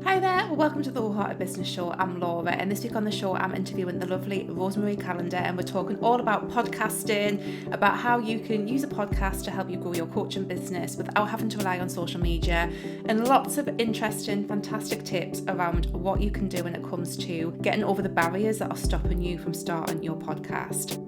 Hi there, welcome to the Wholehearted Business Show. I'm Laura, and this week on the show, I'm interviewing the lovely Rosemarie Callender, and we're talking all about podcasting, about how you can use a podcast to help you grow your coaching business without having to rely on social media, and lots of interesting, fantastic tips around what you can do when it comes to getting over the barriers that are stopping you from starting your podcast.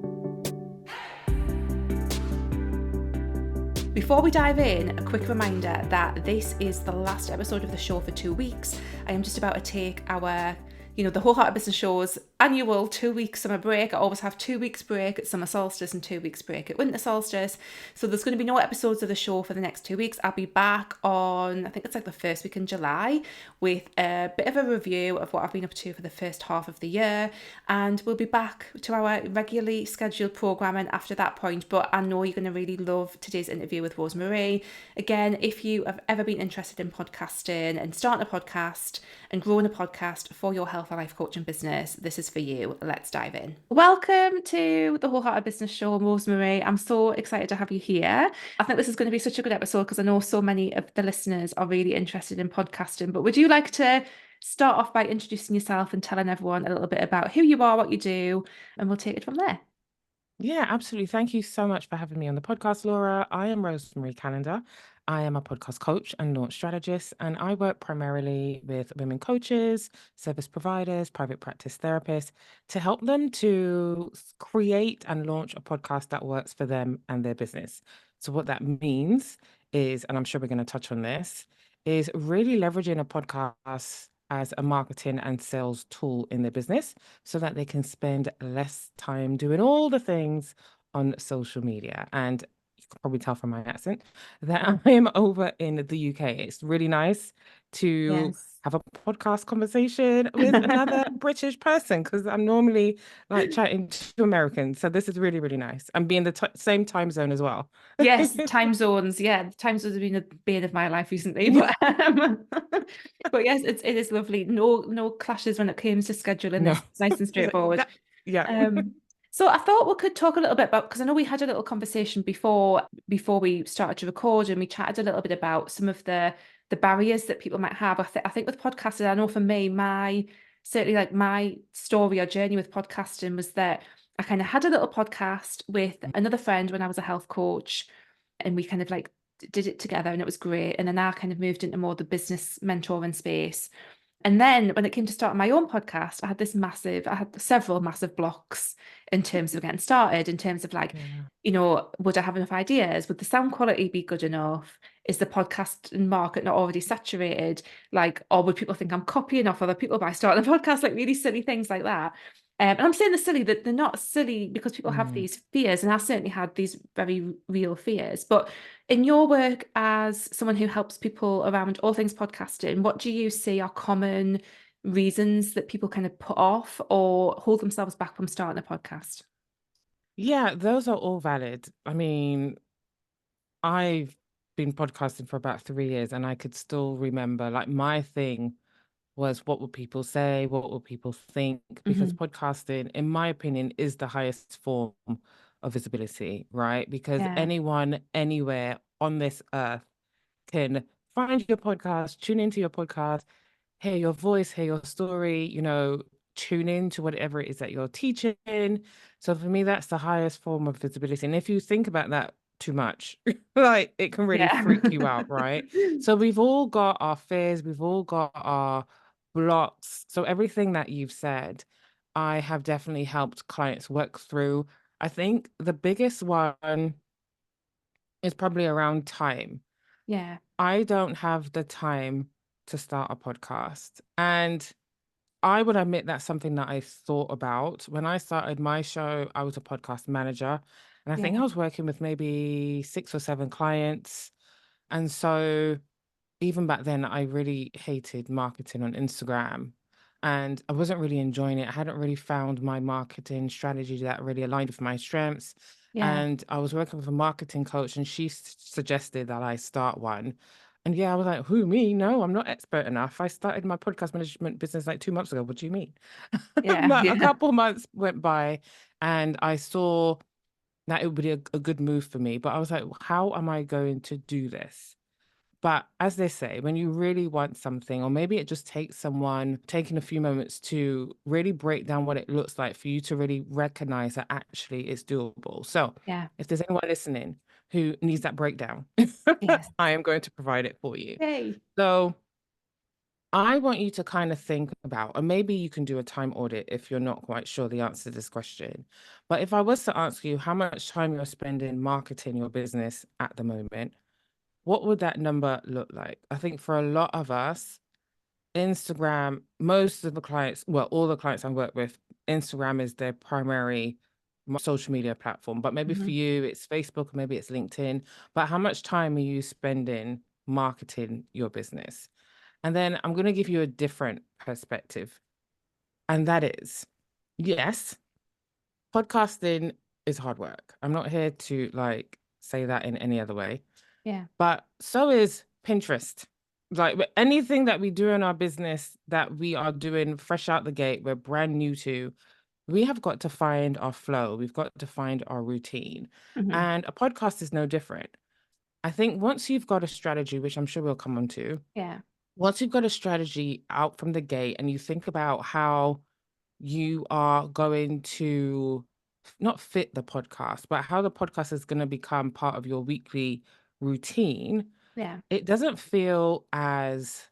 Before we dive in, a quick reminder that this is the last episode of the show for 2 weeks. I am just about to take our, the Wholehearted Business Show's annual 2 week summer break. I always have 2 weeks break at summer solstice and 2 weeks break at winter solstice. So there's going to be no episodes of the show for the next 2 weeks. I'll be back on, I think it's like the first week in July, with a bit of a review of what I've been up to for the first half of the year. And we'll be back to our regularly scheduled programming after that point. But I know you're going to really love today's interview with Rosemarie. Again, if you have ever been interested in podcasting and starting a podcast and growing a podcast for your health and life coaching business, this is for you. Let's dive in. Welcome to the Wholehearted Business Show, Rosemarie. I'm so excited to have you here. I think this is going to be such a good episode because I know so many of the listeners are really interested in podcasting. But would you like to start off by introducing yourself and telling everyone a little bit about who you are, what you do, and we'll take it from there? Yeah, absolutely. Thank you so much for having me on the podcast, Laura. I am Rosemarie Callender. I am a podcast coach and launch strategist, and I work primarily with women coaches, service providers, private practice therapists to help them to create and launch a podcast that works for them and their business. So, what that means is, and I'm sure we're going to touch on this, is really leveraging a podcast as a marketing and sales tool in their business so that they can spend less time doing all the things on social media. And you can probably tell from my accent that I am over in the UK. It's really nice to Yes. have a podcast conversation with another British person because I'm normally like chatting to Americans. So this is really, really nice. And being the same time zone as well. Yes, time zones. Yeah, time zones have been a bane of my life recently, Yeah. but yes, it is lovely. No clashes when it comes to scheduling No. this. It's nice and straightforward. Yeah. Um, so I thought we could talk a little bit about, because I know we had a little conversation before we started to record, and we chatted a little bit about some of the barriers that people might have. I think with podcasting, I know for me, certainly like my story or journey with podcasting was that I kind of had a little podcast with another friend when I was a health coach, and we kind of like did it together, and it was great. And then I kind of moved into more the business mentoring space. And then when it came to starting my own podcast, I had several massive blocks in terms of getting started, in terms of like, Yeah. would I have enough ideas? Would the sound quality be good enough? Is the podcast market not already saturated? Like, or would people think I'm copying off other people by starting a podcast? Like really silly things like that. And I'm saying they're silly, that they're not silly because people have Mm. these fears. And I certainly had these very real fears. But in your work as someone who helps people around all things podcasting, what do you see are common reasons that people kind of put off or hold themselves back from starting a podcast? Yeah, those are all valid. I mean, I've been podcasting for about 3 years and I could still remember like my thing was what would people say? What would people think? Because Hmm. podcasting, in my opinion, is the highest form of visibility, right? Because Yeah. anyone, anywhere on this earth can find your podcast, tune into your podcast, hear your voice, hear your story, tune in to whatever it is that you're teaching. So for me, that's the highest form of visibility. And if you think about that too much, like it can really Yeah. freak you out, right? So we've all got our fears, we've all got our blocks. So everything that you've said, I have definitely helped clients work through. I think the biggest one is probably around time. Yeah. I don't have the time to start a podcast. And I would admit that's something that I thought about. When I started my show, I was a podcast manager. And I think Yeah. I was working with maybe 6 or 7 clients. And so even back then, I really hated marketing on Instagram. And I wasn't really enjoying it. I hadn't really found my marketing strategy that really aligned with my strengths. Yeah. And I was working with a marketing coach, and she suggested that I start one. And yeah, I was like, who, me? No, I'm not expert enough. I started my podcast management business like 2 months ago. What do you mean? Yeah. But a Yeah. couple months went by, and I saw that it would be a good move for me. But I was like, how am I going to do this? But as they say, when you really want something, or maybe it just takes someone taking a few moments to really break down what it looks like for you to really recognize that actually it's doable. So Yeah. if there's anyone listening who needs that breakdown, Yes. I am going to provide it for you. Yay. So I want you to kind of think about, and maybe you can do a time audit if you're not quite sure the answer to this question. But if I was to ask you how much time you're spending marketing your business at the moment, what would that number look like? I think for a lot of us, Instagram, most of the clients, well, all the clients I work with, Instagram is their primary social media platform. But maybe for Mhm. you, it's Facebook, or maybe it's LinkedIn. But how much time are you spending marketing your business? And then I'm going to give you a different perspective. And that is, yes, podcasting is hard work. I'm not here to like say that in any other way, Yeah. but so is Pinterest. Like anything that we do in our business that we are doing fresh out the gate, we're brand new to, we have got to find our flow. We've got to find our routine. Mhm. And a podcast is no different. I think once you've got a strategy, which I'm sure we'll come on to, Yeah. once you've got a strategy out from the gate and you think about how you are going to not fit the podcast, but how the podcast is going to become part of your weekly routine, Yeah. it doesn't feel as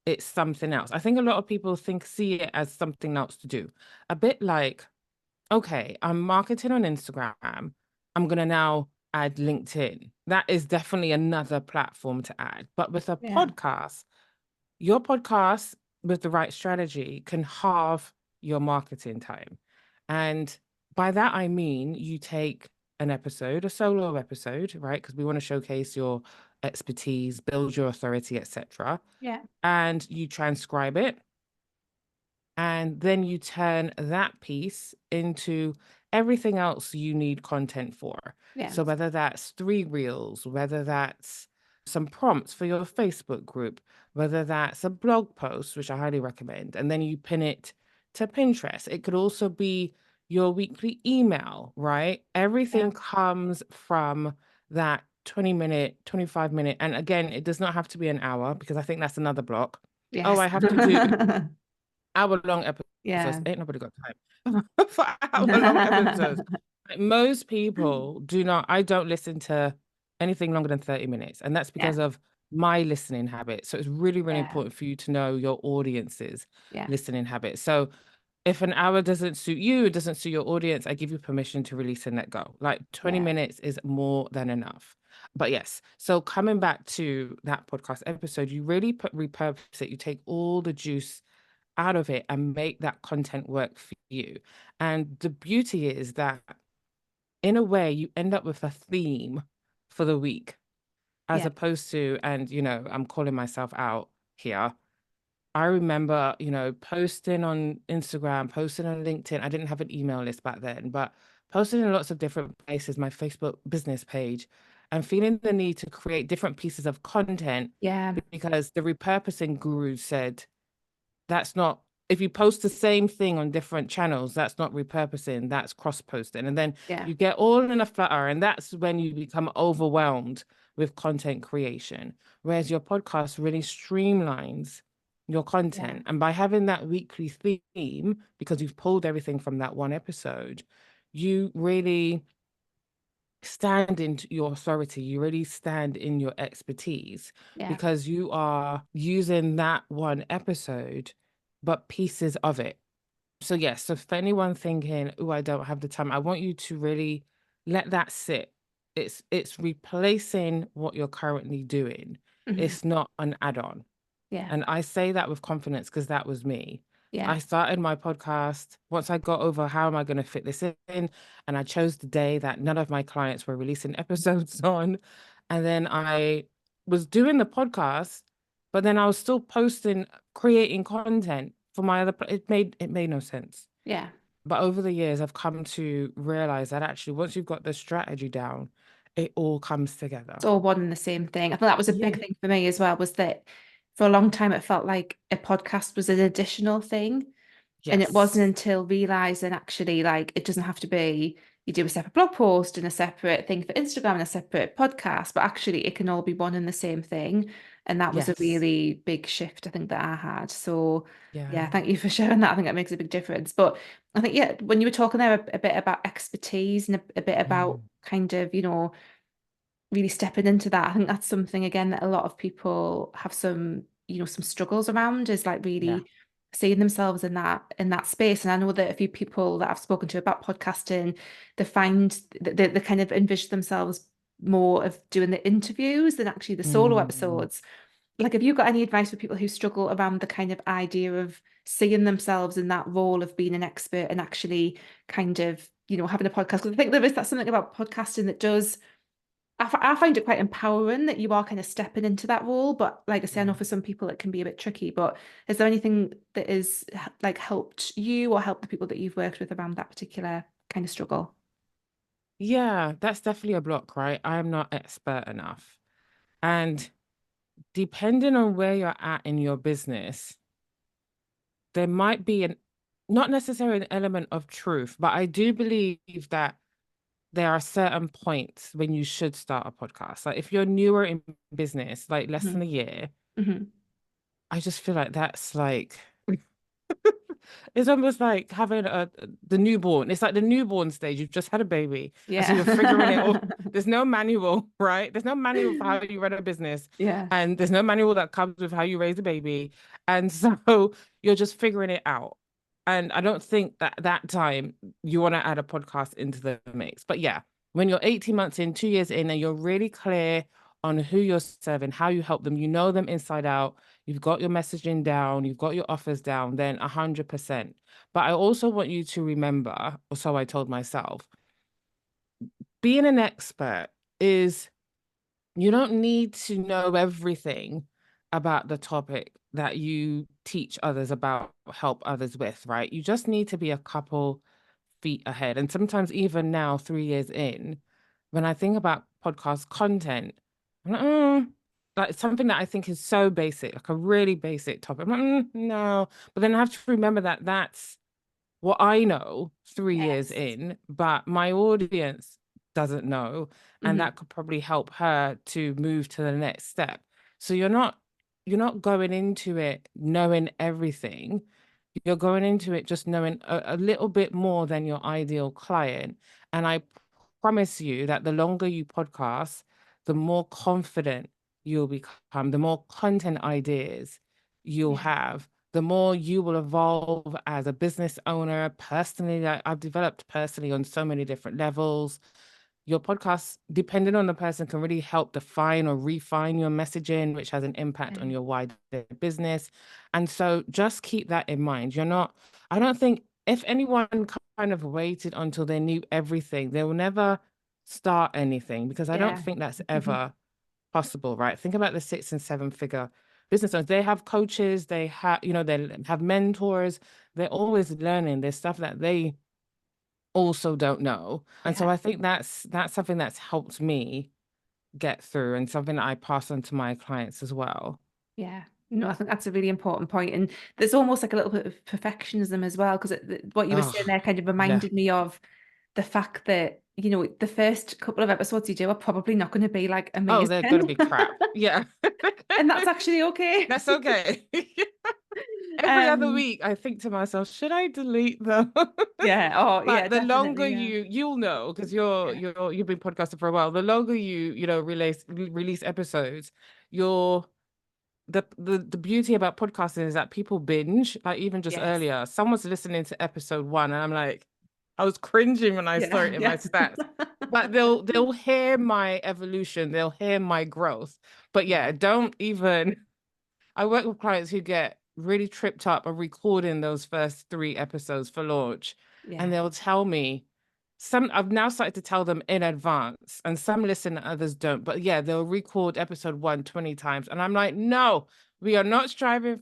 it's something else. I think a lot of people see it as something else to do. A bit like, okay, I'm marketing on Instagram. I'm going to now add LinkedIn. That is definitely another platform to add. But with a Yeah. podcast, your podcast with the right strategy can halve your marketing time. And by that, I mean you take an episode, a solo episode, right? Because we want to showcase your expertise, build your authority, etc. Yeah. And you transcribe it, and then you turn that piece into everything else you need content for. Yeah. So whether that's 3 reels, whether that's some prompts for your Facebook group, whether that's a blog post, which I highly recommend, and then you pin it to Pinterest. It could also be your weekly email, right? Yeah. Everything comes from that 20-minute, 25-minute. And again, it does not have to be an hour, because I think that's another block. Oh, Yes. I have to do hour-long episodes. Yeah. Ain't nobody got time for hour-long episodes. Like, most people do not. I don't listen to anything longer than 30 minutes, and that's Yeah. because of my listening habit. So it's really, really Yeah. important for you to know your audience's Yeah. listening habit. So if an hour doesn't suit you, it doesn't suit your audience, I give you permission to release and let go. Like 20 Yeah. minutes is more than enough. But yes, so coming back to that podcast episode, you really repurpose it. You take all the juice out of it and make that content work for you. And the beauty is that in a way you end up with a theme for the week, as Yeah. opposed to, and I'm calling myself out here. I remember, posting on Instagram, posting on LinkedIn. I didn't have an email list back then, but posting in lots of different places, my Facebook business page, and feeling the need to create different pieces of content Yeah. because the repurposing guru said that's not, if you post the same thing on different channels, that's not repurposing, that's cross posting. And then Yeah. you get all in a flutter, and that's when you become overwhelmed with content creation. Whereas your podcast really streamlines your Yeah. content. And by having that weekly theme, because you've pulled everything from that one episode, you really stand in your authority, you really stand in your expertise, Yeah. because you are using that one episode, but pieces of it. So yes, so for anyone thinking, oh, I don't have the time, I want you to really let that sit. It's replacing what you're currently doing. Mhm. It's not an add-on. Yeah. And I say that with confidence because that was me. Yeah. I started my podcast once I got over how am I going to fit this in, and I chose the day that none of my clients were releasing episodes on. And then I was doing the podcast, but then I was still posting, creating content for my other, it made no sense. Yeah. But over the years, I've come to realize that actually, once you've got the strategy down, it all comes together. It's all one and the same thing. I think that was a Yeah. big thing for me as well, was that for a long time it felt like a podcast was an additional thing. And it Yes. wasn't until realizing actually, like, it doesn't have to be you do a separate blog post and a separate thing for Instagram and a separate podcast, but actually it can all be one and the same thing. And that was a Yes. really big shift, I think, that I had. So yeah, Yeah. thank you for sharing that. I think that makes a big difference. But I think, yeah, when you were talking there a bit about expertise and a bit about Mm, kind of, really stepping into that, I think that's something again that a lot of people have some struggles around, is like yeah. really seeing themselves in that space. And I know that a few people that I've spoken to about podcasting, they find that they kind of envision themselves more of doing the interviews than actually the solo Mm. episodes. Like, have you got any advice for people who struggle around the kind of idea of seeing themselves in that role of being an expert and actually kind of, having a podcast? Because I think there is that something about podcasting that does, I find it quite empowering that you are kind of stepping into that role. But like I say, I know Yeah. for some people it can be a bit tricky. But is there anything that is like helped you or helped the people that you've worked with around that particular kind of struggle? Yeah, that's definitely a block, right? I'm not expert enough. And depending on where you're at in your business, there might be not necessarily an element of truth, but I do believe that there are certain points when you should start a podcast. Like if you're newer in business, like less than Hmm. a year, Hmm. I just feel like that's like it's almost like having the newborn. It's like the newborn stage. You've just had a baby, and so you're figuring it all. Yeah. There's no manual, right? There's no manual for how you run a business, Yeah. and there's no manual that comes with how you raise a baby, and so you're just figuring it out. And I don't think that that time you want to add a podcast into the mix. But yeah, when you're 18 months in, 2 years in, and you're really clear on who you're serving, how you help them, you know them inside out, you've got your messaging down, you've got your offers down, then 100%. But I also want you to remember, or so I told myself, being an expert is you don't need to know everything about the topic that you teach others about, help others with, right? You just need to be a couple feet ahead. And sometimes, even now, 3 years in, when I think about podcast content, I'm like, like something that I think is so basic, like a really basic topic. I'm like, no. But then I have to remember that that's what I know 3 years Yes. in, but my audience doesn't know. And Hmm. that could probably help her to move to the next step. So you're not going into it knowing everything. You're going into it just knowing a little bit more than your ideal client. And I promise you that the longer you podcast, the more confident you'll become, the more content ideas you'll Yeah. have, the more you will evolve as a business owner. Personally, that I've developed personally on so many different levels. Your podcast, depending on the person, can really help define or refine your messaging, which has an impact on Yeah. your wider business. And so just keep that in mind. I don't think if anyone kind of waited until they knew everything, they will never start anything, because I don't Yeah. think that's Hmm. ever possible, right? Think about the 6 and 7 figure business owners. They have coaches, they have mentors, they're always learning. There's stuff that they also don't know. And so Yeah. I think that's something that's helped me get through, and something that I pass on to my clients as well. Yeah. No, I think that's a really important point. And there's almost like a little bit of perfectionism as well, because what you were saying Oh, there kind of yeah. reminded me of the fact that, the first couple of episodes you do are probably not going to be like Oh, they're gonna amazing. be crap. Yeah. And that's actually okay. That's okay. Every other Um, week I think to myself, should I delete them? yeah. Oh, yeah, But the longer definitely. Yeah. you'll know, because Yeah. you've been podcasting for a while, the longer you release episodes, you're the beauty about podcasting is that people binge. Like even just Yes. earlier, someone's listening to episode 1, and I'm like, I was cringing when I saw Yeah. it in my Yeah. stats. But they'll hear my evolution, they'll hear my growth. But yeah, Yeah. don't even I work with clients who get really tripped up of recording those first 3 episodes for launch. And Yeah. they'll tell me I've now started to tell them in advance, and some listen and others don't. But yeah, they'll record episode 1 20 times. And I'm like, no, we are not striving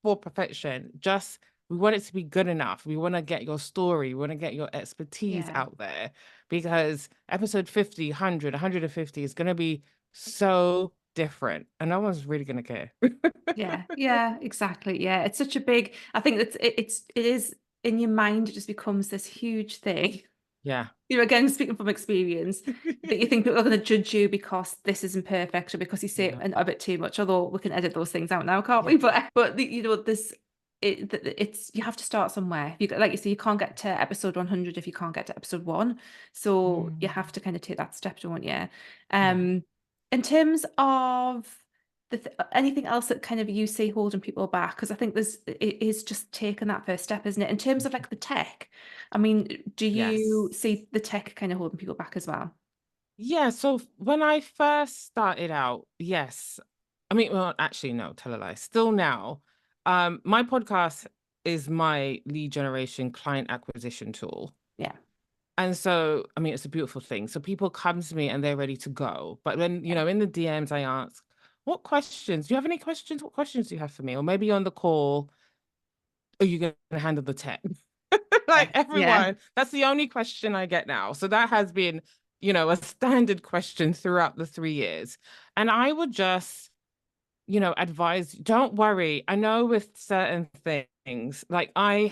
for perfection. Just we want it to be good enough. We want to get your story, we want to get your expertise Yeah. out there, because episode 50, 100, 150 is going to be so different, and no one's really going to care. Yeah, yeah, exactly. Yeah, it's such a big. I think it is in your mind. It just becomes this huge thing. Yeah. Again, speaking from experience, that you think people are going to judge you because this isn't perfect or because you say Yeah. a bit too much, although we can edit those things out now, can't Yeah. we? But this it's you have to start somewhere. Like you say, you can't get to episode 100 if you can't get to episode 1. So you have to kind of take that step, don't you? Yeah. In terms of anything else that kind of you see holding people back, because I think it is just taking that first step, isn't it? In terms of like the tech, I mean, do you Yes. see the tech kind of holding people back as well? Yeah. So when I first started out, yes. I mean, well, actually, no, tell a lie. Still now, my podcast is my lead generation client acquisition tool. Yeah, And so, I mean, it's a beautiful thing. So people come to me and they're ready to go. But then, yeah, in the DMs, I ask, what questions? Do you have any questions? What questions do you have for me? Or maybe on the call, are you going to handle the tech? Like yes, yeah, everyone, that's the only question I get now. So that has been, a standard question throughout the 3 years. And I would just, advise, don't worry. I know with certain things, like I'm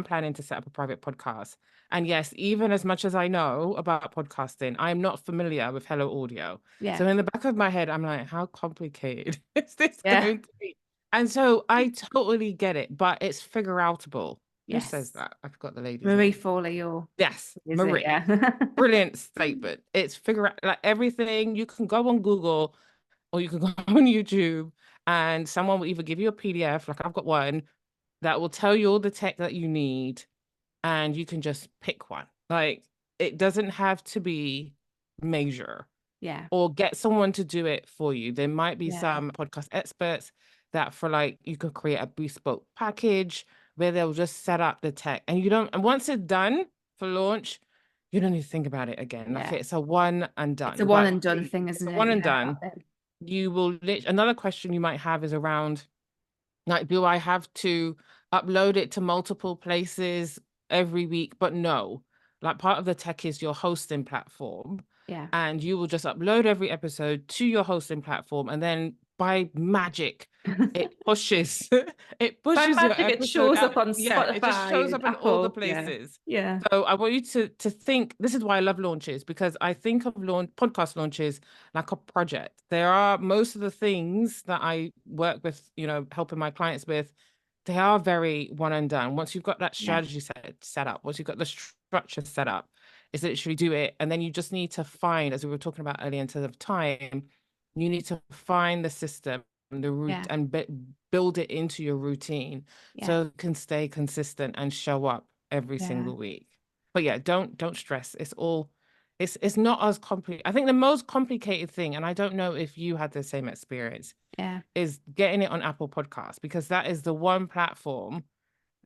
planning to set up a private podcast. And yes, even as much as I know about podcasting, I'm not familiar with Hello Audio. yeah, So in the back of my head, I'm like, how complicated is this yeah, going to be? And so I totally get it, but it's figure outable. Who says yes. that? I forgot the lady's Marie name. Foley, or Yes, is it? Marie. Yeah, Brilliant statement. It's figure out like everything. You can go on Google or you can go on YouTube and someone will either give you a PDF, like I've got one, that will tell you all the tech that you need and you can just pick one. Like it doesn't have to be major yeah, or get someone to do it for you. There might be yeah, some podcast experts that for like you could create a bespoke package where they'll just set up the tech and you don't, and once it's done for launch, you don't need to think about it again. Like yeah. it's a one and It's a done. one But and done thing, it's isn't a it? one and Yeah, done. You will another question you might have is around like, do I have to upload it to multiple places every week? But no, like part of the tech is your hosting platform, yeah. and you will just upload every episode to your hosting platform, and then by magic, it pushes it By pushes your magic, it episode shows out. up on Yeah, it just Spotify shows and up in all the Apple. Yeah, places. yeah, So I want you to think this is why I love launches because I think of podcast launches like a project. There are most of the things that I work with, helping my clients with, they are very one and done. Once you've got that yeah, strategy set up, once you've got the structure set up, is literally do it. And then you just need to find, as we were talking about earlier in terms of time, you need to find the system, the route, yeah, and build it into your routine yeah, so it can stay consistent and show up every yeah, single week. But yeah, don't stress. It's not as complicated. I think the most complicated thing, and I don't know if you had the same experience, yeah. is getting it on Apple Podcasts because that is the one platform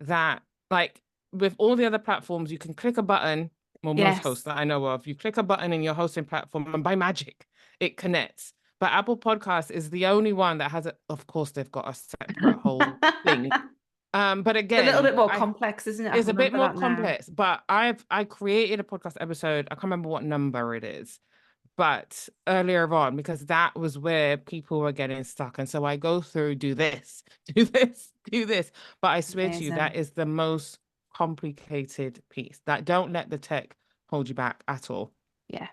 that, like, with all the other platforms, you can click a button. Well, most hosts Yes. that I know of, you click a button in your hosting platform, and by magic, it connects. But Apple Podcasts is the only one that has it. Of course, they've got a separate whole thing. But A little again, bit more I complex, isn't it? I it's can a bit remember more that now. complex. But I created a podcast episode. I can't remember what number it is, but earlier on because that was where people were getting stuck. And so I go through, do this, do this, do this. But I swear to you, that Amazing. is the most complicated piece. That don't let the tech hold you back at all. Yeah.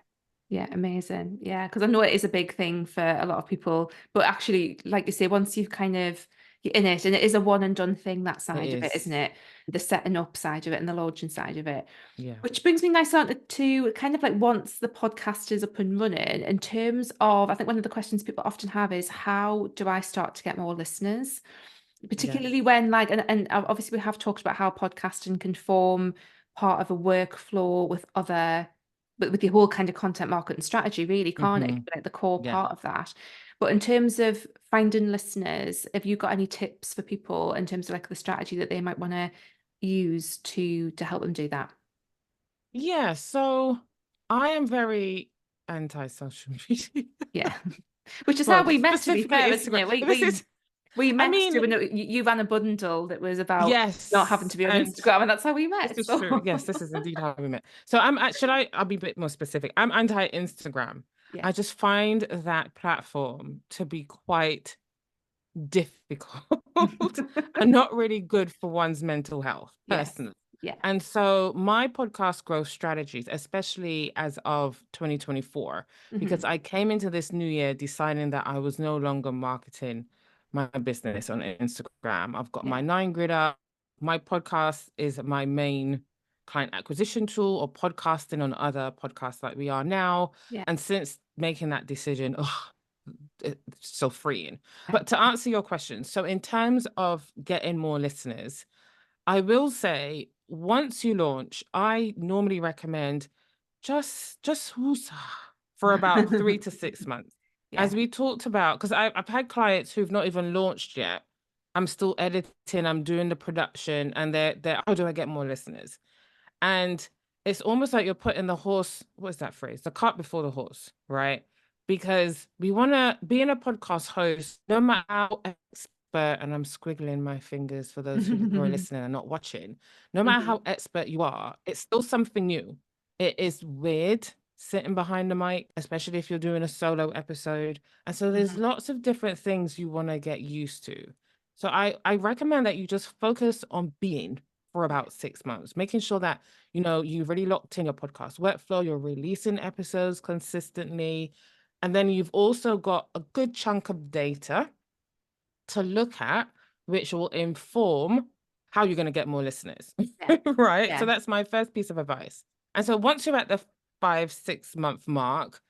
Yeah, amazing. Yeah, because I know it is a big thing for a lot of people, but actually, like you say, once you've kind of you're in it, and it is a one and done thing, that It side of it, isn't is. it? The setting up side of it and the launching side of it. Yeah. Which brings me nice on to kind of like once the podcast is up and running, in terms of, I think one of the questions people often have is how do I start to get more listeners? Particularly Yes. when like and obviously we have talked about how podcasting can form part of a workflow with other with your whole kind of content marketing strategy, really, can't it? It Mm-hmm. can be like the core Yeah. part of that. But in terms of finding listeners, have you got any tips for people in terms of like the strategy that they might want to use to help them do that? Yeah. So I am very anti-social media. Yeah. Which is how Well, we met, to be specifically fair, isn't Instagram. it? This is, We I met mean, doing you ran a bundle that was about not having yes. to be on And Instagram, and that's how we this met. is true. So Yes, this is indeed how we met. So I'll be a bit more specific. I'm anti-Instagram. yeah. I just find that platform to be quite difficult and not really good for one's mental health, Yes. personally. Yeah. And so my podcast growth strategies, especially as of 2024, Hmm. because I came into this new year deciding that I was no longer marketing my business on Instagram. I've got my Yeah. 9 grid up. My podcast is my main client acquisition tool, or podcasting on other podcasts like we are now. Yeah. And since making that decision, oh, it's so freeing. But to answer your question, so in terms of getting more listeners, I will say once you launch, I normally recommend just woosah for about 3 to 6 months. Yeah. As we talked about, because I've had clients who've not even launched yet. I'm still editing, I'm doing the production, and they're how do I get more listeners? And it's almost like you're putting the horse, what's that phrase? The cart before the horse, right? Because we want to, being a podcast host, no matter how expert, and I'm squiggling my fingers for those who are listening and not watching, no matter Hmm. how expert you are, it's still something new. It is weird sitting behind the mic, especially if you're doing a solo episode. And so there's Hmm. lots of different things you want to get used to. So I recommend that you just focus on being for Yeah. about 6 months, making sure that you've really locked in your podcast workflow, you're releasing episodes consistently, and then you've also got a good chunk of data to look at, which will inform how you're going to get more listeners. Yeah. Right? So Yeah. that's my first piece of advice. And so once you're at the 5, 6 month mark,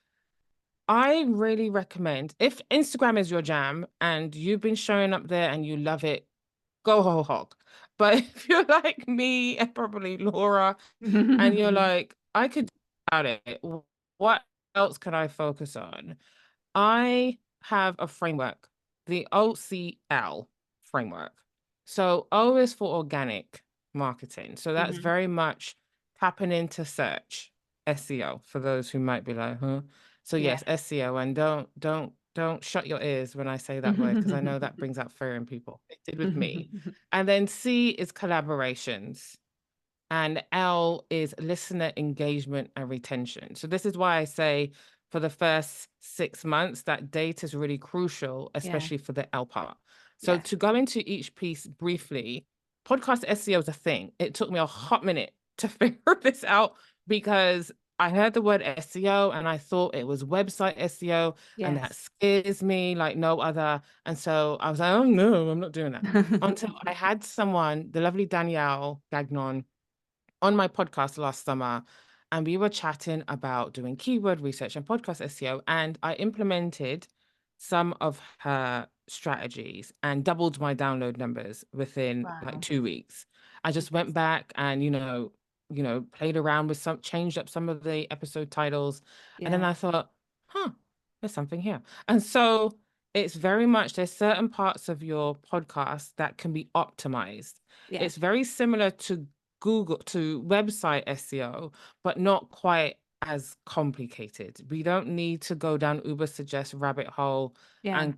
I really recommend, if Instagram is your jam and you've been showing up there and you love it, go whole hog. But if you're like me and probably Laura, and you're like, I could do without it, what else can I focus on? I have a framework, the OCL framework. So O is for organic marketing. So that's Hmm. very much tapping into search, SEO, for those who might be like, huh? So Yeah. yes, SEO, and don't shut your ears when I say that word, because I know that brings out fear in people. It did with me. And then C is collaborations. And L is listener engagement and retention. So this is why I say for the first 6 months, that data is really crucial, Yeah. especially for the L part. So Yeah. to go into each piece briefly, podcast SEO is a thing. It took me a hot minute to figure this out, because I heard the word SEO and I thought it was website SEO, and that Yes. scares me like no other. And so I was like, oh no, I'm not doing that. Until I had someone, the lovely Danielle Gagnon, on my podcast last summer, and we were chatting about doing keyword research and podcast SEO, and I implemented some of her strategies and doubled my download numbers within like Wow. 2 weeks. I just went back and played around with some, changed up some of the episode titles, and then Yeah. I thought, huh, there's something here. And so it's very much, there's certain parts of your podcast that can be optimized. Yeah. It's very similar to Google, to website SEO, but not quite as complicated. We don't need to go down Uber suggest rabbit hole Yeah. and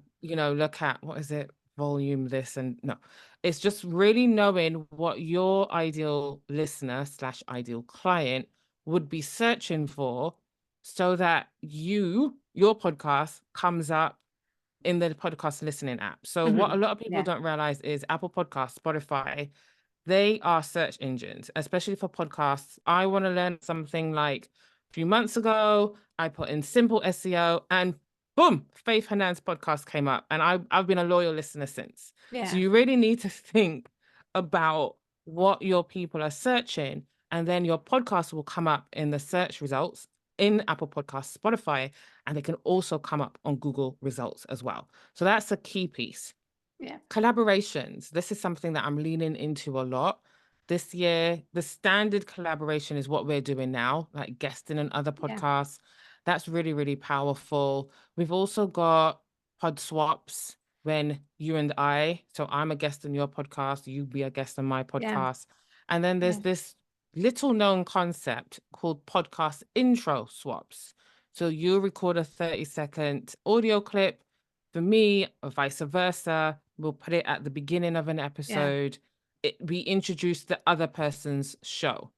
look at what is it, volume this, and no. It's just really knowing what your ideal listener slash ideal client would be searching for, so that your podcast comes up in the podcast listening app. So what a Hmm. lot of people Yeah. don't realize is Apple Podcasts, Spotify, they are search engines, especially for podcasts. I want to learn something, like a few months ago, I put in simple SEO and boom, Faith Hernandez podcast came up. And I've been a loyal listener since. So Yeah. you really need to think about what your people are searching. And then your podcast will come up in the search results in Apple Podcasts, Spotify, and it can also come up on Google results as well. So that's a key piece. Yeah. Collaborations. This is something that I'm leaning into a lot. This year, the standard collaboration is what we're doing now, like guesting on other Yeah. podcasts. That's really, really powerful. We've also got pod swaps when you and I, so I'm a guest on your podcast, you be a guest on my Yeah. podcast. And then there's Yeah. this little known concept called podcast intro swaps. So you record a 30-second audio clip for me, or vice versa. We'll put it at the beginning of an Yeah. episode. We introduce the other person's show.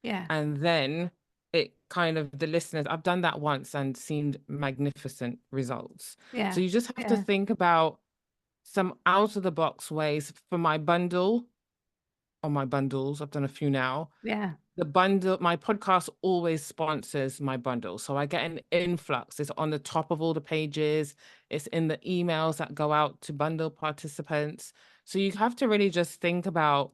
Yeah. And then it kind of, the listeners, I've done that once and seen magnificent results. So Yeah. you just have to Yeah. think about some out of the box ways. For my bundle on my bundles. I've done a few now. Yeah. The bundle, my podcast always sponsors my bundle. So I get an influx. It's on the top of all the pages. It's in the emails that go out to bundle participants. So you have to really just think about,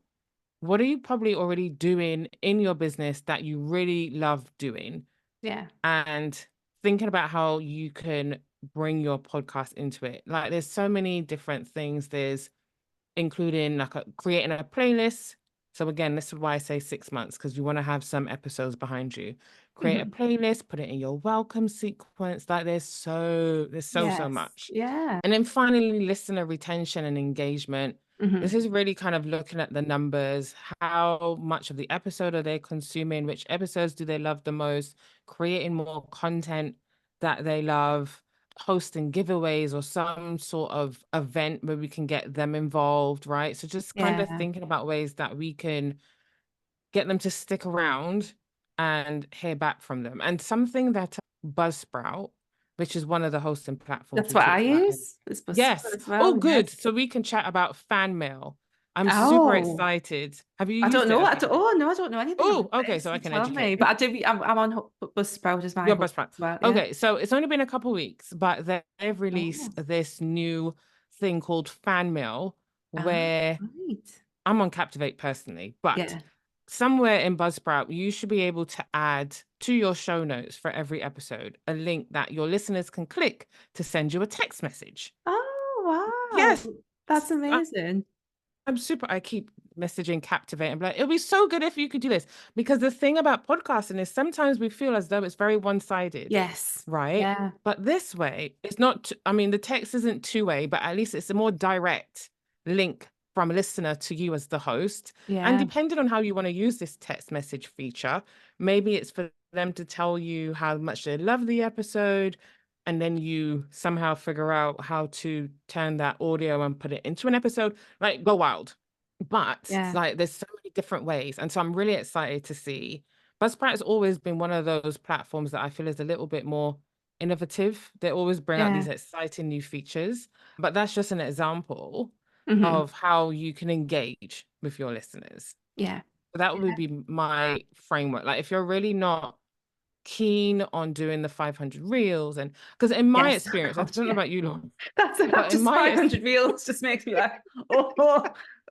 what are you probably already doing in your business that you really love doing? Yeah. And thinking about how you can bring your podcast into it. Like, there's so many different things. There's including like creating a playlist. So again, this is why I say 6 months, because you want to have some episodes behind you. Create a Hmm. playlist, put it in your welcome sequence. Like, there's so Yes. much. Yeah. And then finally, listener retention and engagement. Hmm. This is really kind of looking at the numbers. How much of the episode are they consuming? Which episodes do they love the most? Creating more content that they love, hosting giveaways or some sort of event where we can get them involved, right? So just kind of Yeah. thinking about ways that we can get them to stick around and hear back from them. And something that Buzzsprout, which is one of the hosting platforms That's we what I talked about. use. It's Buzzsprout Yes. as Oh, well. good. Yes. So we can chat about fan mail. I'm super Oh, excited. Have you I don't used it know. as I well? don't, oh no, I don't know anything about Oh, okay. this. So I You can tell educate. me. But I do. I'm on Buzzsprout as my Your hook best friend. as well. Yeah. Okay, so it's only been a couple weeks, but they've released Oh. this new thing called fan mail, Ah. where Right. I'm on Captivate personally, but Yeah. somewhere in Buzzsprout, you should be able to add to your show notes for every episode a link that your listeners can click to send you a text message. Oh Yes, wow. That's amazing. I keep messaging Captivate and be like, it'll be so good if you could do this. Because the thing about podcasting is sometimes we feel as though it's very one-sided, Yes. right? Yeah. But this way, it's not, I mean, the text isn't two-way, but at least it's a more direct link from a listener to you as the host. And Yeah. depending on how you want to use this text message feature, maybe it's for them to tell you how much they love the episode, and then you somehow figure out how to turn that audio and put it into an episode. Like, go wild. But Yeah. like, there's so many different ways. And so I'm really excited to see. Buzzsprout has always been one of those platforms that I feel is a little bit more innovative. They always bring out Yeah. these exciting new features. But that's just an example Hmm. of how you can engage with your listeners. Yeah. So that would Yeah. be my framework. Like, if you're really not keen on doing the 500 reels, and because in my Yes. experience, I God, don't know yeah. about you, Lauren, That's but in just my 500 reels just makes me like, oh, oh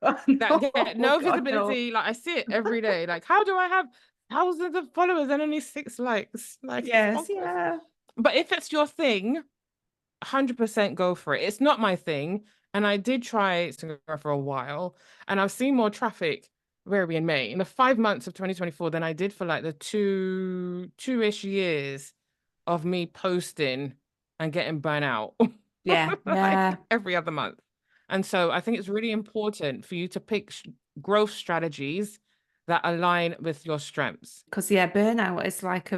that no, get no God, no. visibility. Like, I see it every day. Like, how do I have thousands of followers and only 6 likes? Like, it's Yes, bonkers. yeah. But if it's your thing, 100% go for it. It's not my thing. And I did try Instagram for a while, and I've seen more traffic, where are we in May? In the 5 months of 2024 than I did for like the two-ish years of me posting and getting burnt out Yeah, like yeah. every other month. And so I think it's really important for you to pick growth strategies that align with your strengths. Because yeah, burnout is like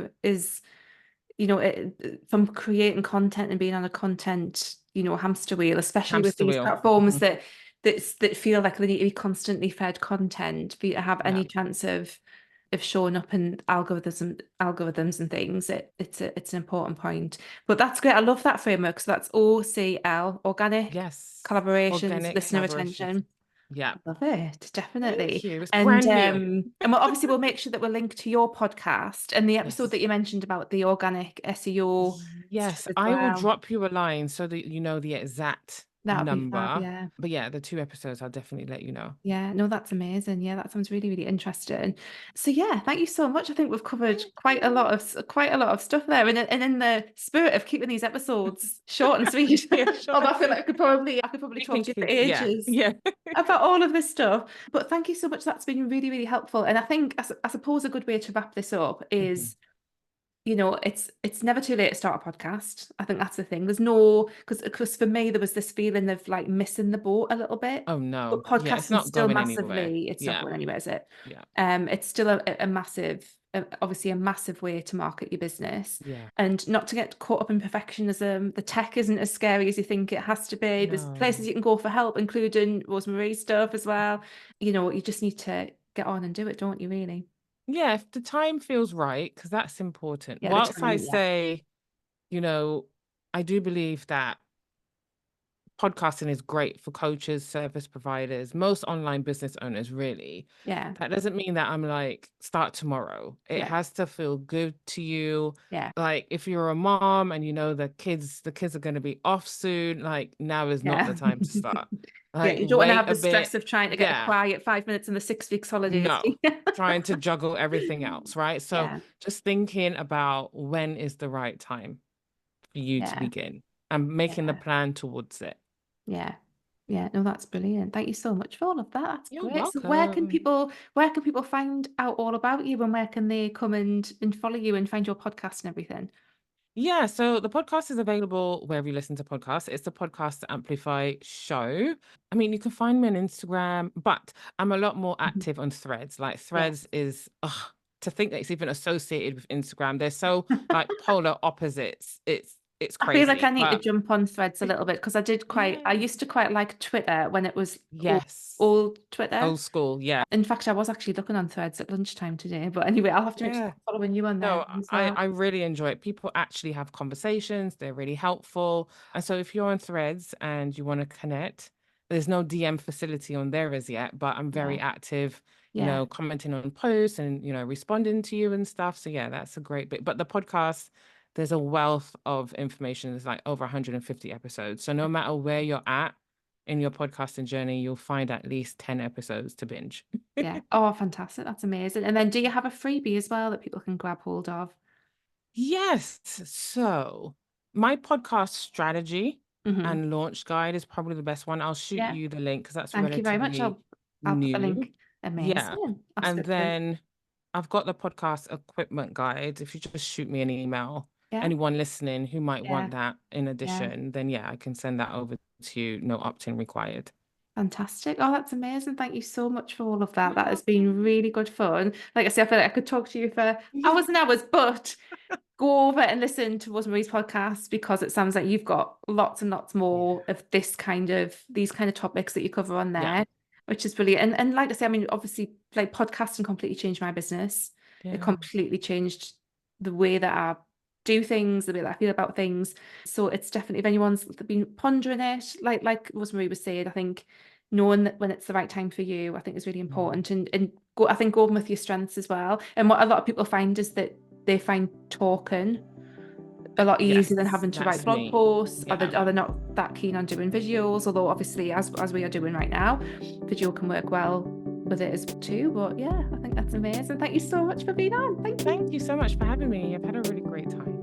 from creating content and being on a content, hamster wheel, especially with Hamster these wheel. platforms Mhm. that feel like they need to be constantly fed content for you to have Yeah. any chance of showing up in algorithms and things. It's an important point. But that's great. I love that framework. So that's OCL, organic Yes. collaborations, Organic listener collaborations. retention. Yeah. Love it, Thank definitely. you. It's And brand new. we'll make sure that we'll link to your podcast and the episode Yes. that you mentioned about the organic SEO stuff Yes, as I will well. drop you a line so that you know the exact That would be fab, number. yeah. But yeah, the 2 episodes, I'll definitely let you know. Yeah, no, that's amazing. Yeah, that sounds really, really interesting. So yeah, thank you so much. I think we've covered Thank you. quite a lot of stuff there. And in the spirit of keeping these episodes short and sweet, Yeah, sure. although I feel like I could probably We talk can to you for keep, yeah, ages yeah. about all of this stuff. But thank you so much. That's been really, really helpful. And I think I suppose a good way to wrap this up Mhm. is it's never too late to start a podcast. I think that's the thing. There's no because for me there was this feeling of like missing the boat a little bit. Oh But no. Yeah, it's podcasting's not still going anywhere. massively, it's not Yeah, going anywhere, is it? yeah, It's still a massive, obviously a massive way to market your business. yeah. And not to get caught up in perfectionism. The tech isn't as scary as you think it has to be. There's places No. you can go for help, including Rosemarie stuff as well. You just need to get on and do it, don't you, really? Yeah, if the time feels right, because that's important. Yeah, the Whilst I timing, yeah. say, you know, I do believe that podcasting is great for coaches, service providers, most online business owners, really. Yeah. That doesn't mean that I'm like, start tomorrow. It Yeah. has to feel good to you. Yeah. Like if you're a mom and you know the kids are going to be off soon, like now is not Yeah. the time to start. Yeah. Like You don't want to wait have a the stress bit. of trying to get a Yeah. quiet 5 minutes in the 6 weeks holidays. No. Trying to juggle everything else, right? So Yeah. just thinking about when is the right time for you to Yeah. begin and making the Yeah. plan towards it. Yeah. Yeah. No, that's brilliant. Thank you so much for all of that. That's You're great. So where can people find out all about you, and where can they come and follow you and find your podcast and everything? Yeah, so the podcast is available wherever you listen to podcasts. It's the Podcast Amplify show. I mean, you can find me on Instagram, but I'm a lot more Mhm. active on Threads. Like Yeah. Threads is to think that it's even associated with Instagram. They're so like polar opposites. It's I feel like I crazy. need to But jump on Threads a little bit because I yeah, used to quite like Twitter when it was yes. old Twitter. Old school, yeah. In fact, I was actually looking on Threads at lunchtime today. But anyway, I'll have to make sure Yeah. I'm following you on there No, as I, well. I really enjoy it. People actually have conversations, they're really helpful. And so if you're on Threads and you want to connect, there's no DM facility on there as yet, but I'm very Yeah. active, Yeah. commenting on posts and, responding to you and stuff. So yeah, that's a great bit. But the podcast, there's a wealth of information. There's like over 150 episodes. So no matter where you're at in your podcasting journey, you'll find at least 10 episodes to binge. Yeah. Oh, fantastic. That's amazing. And then do you have a freebie as well that people can grab hold of? Yes. So my podcast strategy Hmm. and launch guide is probably the best one. I'll shoot Yeah. you the link because that's Thank you very much. relatively I'll put the new. link. Yeah. Amazing. And Absolutely. then I've got the podcast equipment guide. If you just shoot me an email, Yeah. anyone listening who might Yeah. want that in Yeah. addition, then yeah, I can send that over to you. No opt-in required. Fantastic. Oh, that's amazing. Thank you so much for all of that. You're That has been welcome. really good fun. Like I said, I feel like I could talk to you for hours and hours, but go over and listen to Rosemarie's podcast because it sounds like you've got lots and lots Yeah. more of these kind of topics that you cover on Yeah. there, which is brilliant. And like I say, I mean, obviously, like podcasting completely changed my business. It Yeah. completely changed the way that I do things, the way that I feel about things. So it's definitely, if anyone's been pondering it, like Rosemarie was saying, I think knowing that when it's the right time for you, I think is really Yeah. important. And go, I think going with your strengths as well. And what a lot of people find is that they find talking a lot easier than Yes, having to write that's blog me. posts, or Yeah. they're not that keen on doing videos, although obviously as we are doing right now, video can work well with it as too. But yeah, I think that's amazing. Thank you so much for being on. Thank you. Thank you so much for having me. I've had a really great time.